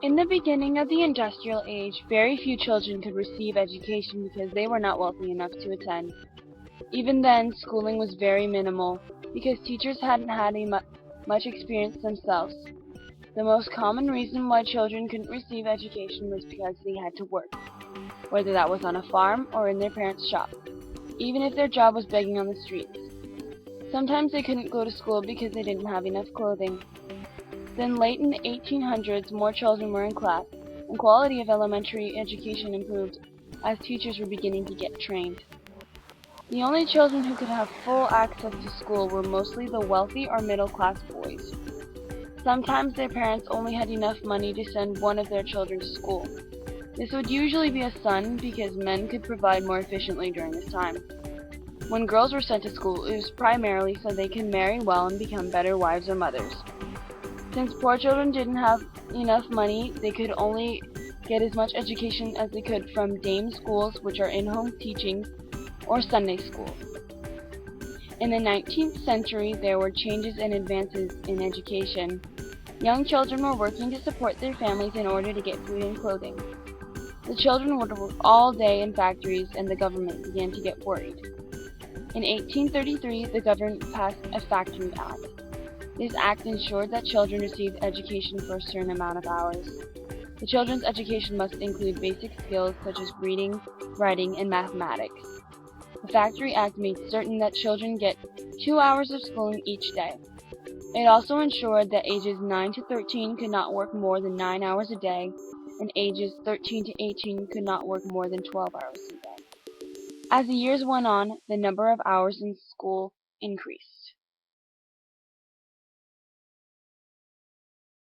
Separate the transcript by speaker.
Speaker 1: In the beginning of the industrial age, very few children could receive education because they were not wealthy enough to attend. Even then, schooling was very minimal because teachers hadn't had much experience themselves. The most common reason why children couldn't receive education was because they had to work, whether that was on a farm or in their parents' shop, even if their job was begging on the streets. Sometimes they couldn't go to school because they didn't have enough clothing. Then late in the 1800s, more children were in class, and quality of elementary education improved as teachers were beginning to get trained. The only children who could have full access to school were mostly the wealthy or middle-class boys. Sometimes their parents only had enough money to send one of their children to school. This would usually be a son because men could provide more efficiently during this time. When girls were sent to school, it was primarily so they could marry well and become better wives or mothers. Since poor children didn't have enough money, they could only get as much education as they could from dame schools, which are in-home teaching, or Sunday schools. In the 19th century, there were changes and advances in education. Young children were working to support their families in order to get food and clothing. The children would work all day in factories, and the government began to get worried. In 1833, the government passed a Factory Act. This act ensured that children received education for a certain amount of hours. The children's education must include basic skills such as reading, writing, and mathematics. The Factory Act made certain that children get 2 hours of schooling each day. It also ensured that ages 9 to 13 could not work more than 9 hours a day, and ages 13 to 18 could not work more than 12 hours a day. As the years went on, the number of hours in school increased.